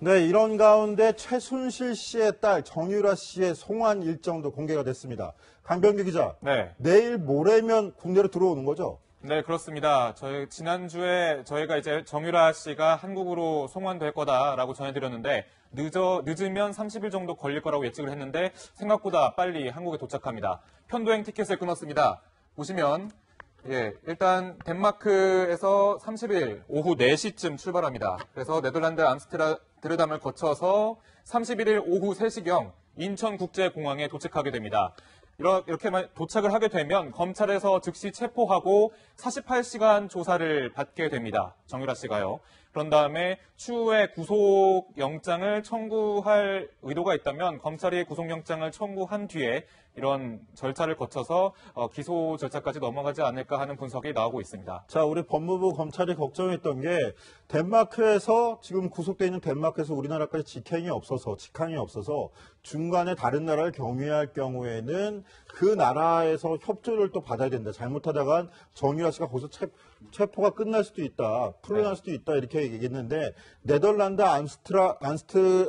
네, 이런 가운데 최순실 씨의 딸 정유라 씨의 송환 일정도 공개가 됐습니다. 강병규 기자, 네. 내일 모레면 국내로 들어오는 거죠? 네, 그렇습니다. 지난주에 저희가 이제 정유라 씨가 한국으로 송환될 거다라고 전해드렸는데, 늦으면 30일 정도 걸릴 거라고 예측을 했는데, 생각보다 빨리 한국에 도착합니다. 편도행 티켓을 끊었습니다. 보시면, 일단 덴마크에서 30일 오후 4시쯤 출발합니다. 그래서 네덜란드 암스테르담을 거쳐서 31일 오후 3시경 인천국제공항에 도착하게 됩니다. 이렇게 도착을 하게 되면 검찰에서 즉시 체포하고 48시간 조사를 받게 됩니다. 정유라 씨가요. 그런 다음에 추후에 구속영장을 청구할 의도가 있다면 검찰이 구속영장을 청구한 뒤에 이런 절차를 거쳐서 기소 절차까지 넘어가지 않을까 하는 분석이 나오고 있습니다. 자, 우리 법무부 검찰이 걱정했던 게 덴마크에서 지금 구속돼 있는 덴마크에서 우리나라까지 직항이 없어서 중간에 다른 나라를 경유할 경우에는 그 나라에서 협조를 또 받아야 된다. 잘못하다간 정유라 씨가 거기서 체포가 끝날 수도 있다. 풀려날 수도 있다. 이렇게 얘기했는데 네덜란드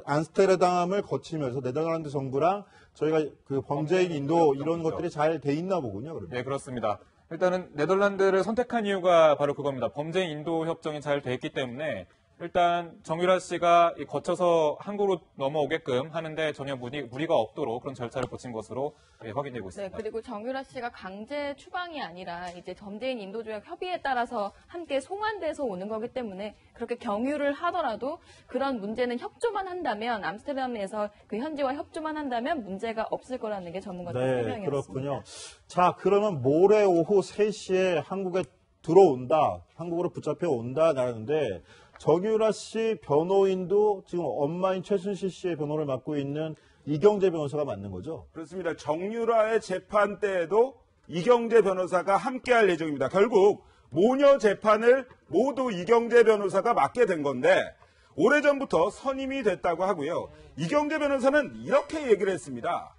암스테르담을 거치면서 네덜란드 정부랑 저희가 그 범죄인 인도 이런 것들이 잘 돼 있나 보군요. 그러면. 네, 그렇습니다. 일단은 네덜란드를 선택한 이유가 바로 그겁니다. 범죄인 인도 협정이 잘 돼 있기 때문에 일단 정유라 씨가 거쳐서 한국으로 넘어오게끔 하는데 전혀 무리가 없도록 그런 절차를 거친 것으로 확인되고 있습니다. 네, 그리고 정유라 씨가 강제 추방이 아니라 이제 범죄인 인도조약 협의에 따라서 함께 송환돼서 오는 거기 때문에 그렇게 경유를 하더라도 그런 문제는 협조만 한다면 암스테르담에서 그 현지와 협조만 한다면 문제가 없을 거라는 게 전문가들 설명이었습니다. 그렇군요. 자, 그러면 모레 오후 3시에 한국에 들어온다. 한국으로 붙잡혀 온다라는데 정유라 씨 변호인도 지금 엄마인 최순실 씨의 변호를 맡고 있는 이경재 변호사가 맞는 거죠? 그렇습니다. 정유라의 재판 때에도 이경재 변호사가 함께할 예정입니다. 결국 모녀 재판을 모두 이경재 변호사가 맡게 된 건데 오래전부터 선임이 됐다고 하고요. 이경재 변호사는 이렇게 얘기를 했습니다.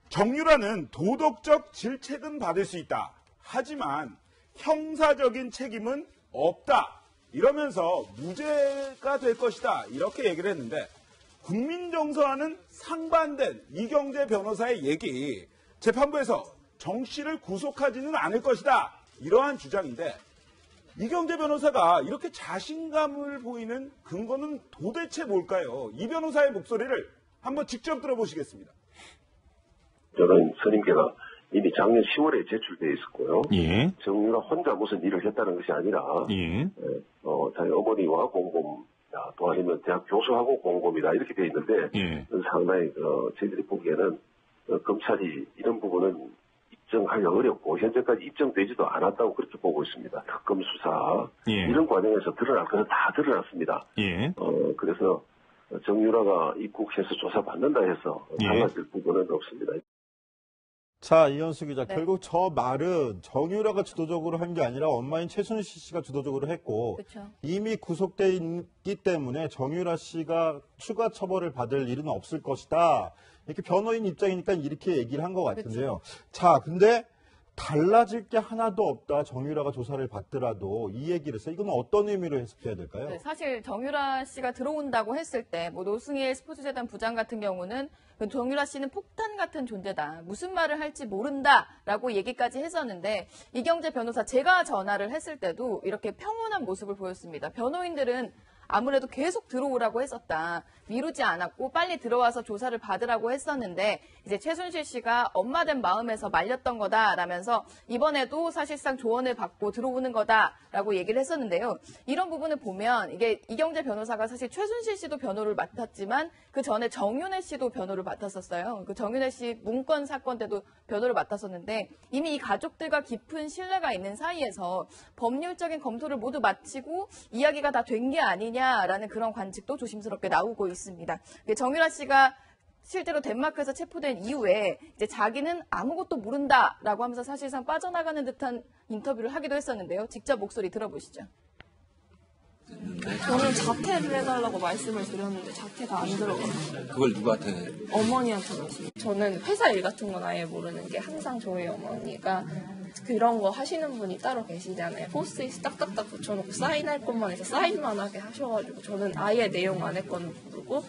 정유라는 도덕적 질책은 받을 수 있다. 하지만 형사적인 책임은 없다. 이러면서 무죄가 될 것이다. 이렇게 얘기를 했는데 국민정서와는 상반된 이경재 변호사의 얘기, 재판부에서 정 씨를 구속하지는 않을 것이다. 이러한 주장인데 이경재 변호사가 이렇게 자신감을 보이는 근거는 도대체 뭘까요? 이 변호사의 목소리를 한번 직접 들어보시겠습니다. 저는 선임계가 이미 작년 10월에 제출돼 있었고요. 예. 정유라 혼자 무슨 일을 했다는 것이 아니라, 예. 자기 어머니와 공범, 또 아니면 대학 교수하고 공범이다 이렇게 돼 있는데, 예. 상당히 저희들이 보기에는 검찰이 이런 부분은 입증하기 어렵고 현재까지 입증되지도 않았다고 그렇게 보고 있습니다. 특검 수사 예. 이런 과정에서 드러날 것은 다 드러났습니다. 예. 그래서 정유라가 입국해서 조사받는다 해서 달라질 부분은 없습니다. 자, 이현수 기자. 네. 결국 저 말은 정유라가 주도적으로 한 게 아니라 엄마인 최순실 씨가 주도적으로 했고 그렇죠. 이미 구속돼 있기 때문에 정유라 씨가 추가 처벌을 받을 일은 없을 것이다. 이렇게 변호인 입장이니까 이렇게 얘기를 한 것 같은데요. 자, 근데 달라질 게 하나도 없다. 정유라가 조사를 받더라도 이 얘기를 해서 이건 어떤 의미로 해석해야 될까요? 네, 사실 정유라 씨가 들어온다고 했을 때 뭐 노승일 스포츠재단 부장 같은 경우는 정유라 씨는 폭탄 같은 존재다. 무슨 말을 할지 모른다라고 얘기까지 했었는데 이경재 변호사 제가 전화를 했을 때도 이렇게 평온한 모습을 보였습니다. 변호인들은 아무래도 계속 들어오라고 했었다. 미루지 않았고 빨리 들어와서 조사를 받으라고 했었는데 이제 최순실 씨가 엄마 된 마음에서 말렸던 거다라면서 이번에도 사실상 조언을 받고 들어오는 거다라고 얘기를 했었는데요. 이런 부분을 보면 이게 이경재 변호사가 사실 최순실 씨도 변호를 맡았지만 그 전에 정윤회 씨도 변호를 맡았었어요. 그 정윤회 씨 문건 사건 때도 변호를 맡았었는데 이미 이 가족들과 깊은 신뢰가 있는 사이에서 법률적인 검토를 모두 마치고 이야기가 다 된 게 아니냐라는 그런 관측도 조심스럽게 나오고 있습니다. 정유라 씨가 실제로 덴마크에서 체포된 이후에 이제 자기는 아무것도 모른다라고 하면서 사실상 빠져나가는 듯한 인터뷰를 하기도 했었는데요. 직접 목소리 들어보시죠. 저는 자퇴를 해달라고 말씀을 드렸는데 자퇴가 안 들어갔어요. 그걸 누구한테? 어머니한테 말씀. 저는 회사 일 같은 건 아예 모르는 게 항상 저희 어머니가 그런 거 하시는 분이 따로 계시잖아요. 포스트잇 딱딱딱 붙여놓고 사인할 것만 해서 사인만 하게 하셔가지고 저는 아예 내용 안에 거는 모르고.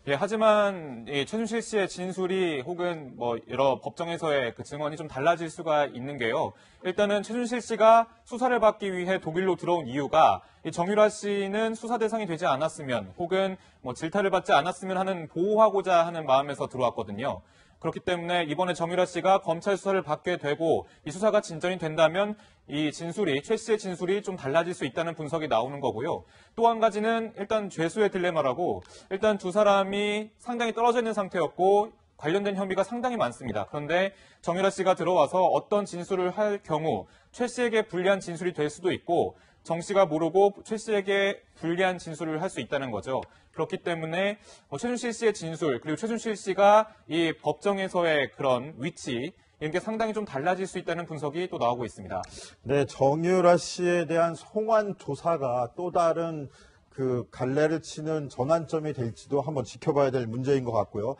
예, 하지만 이 최순실 씨의 진술이 혹은 뭐 여러 법정에서의 그 증언이 좀 달라질 수가 있는 게요. 일단은 최순실 씨가 수사를 받기 위해 독일로 들어온 이유가 이 정유라 씨는 수사 대상이 되지 않았으면 혹은 뭐 질타를 받지 않았으면 하는 보호하고자 하는 마음에서 들어왔거든요. 그렇기 때문에 이번에 정유라 씨가 검찰 수사를 받게 되고 이 수사가 진전이 된다면 이 진술이, 최 씨의 진술이 좀 달라질 수 있다는 분석이 나오는 거고요. 또 한 가지는 일단 죄수의 딜레마라고 일단 두 사람이 상당히 떨어져 있는 상태였고 관련된 혐의가 상당히 많습니다. 그런데 정유라 씨가 들어와서 어떤 진술을 할 경우 최 씨에게 불리한 진술이 될 수도 있고 정 씨가 모르고 최 씨에게 불리한 진술을 할 수 있다는 거죠. 그렇기 때문에 최순실 씨의 진술 그리고 최순실 씨가 이 법정에서의 그런 위치 이런 게 상당히 좀 달라질 수 있다는 분석이 또 나오고 있습니다. 네, 정유라 씨에 대한 송환 조사가 또 다른 그 갈래를 치는 전환점이 될지도 한번 지켜봐야 될 문제인 것 같고요.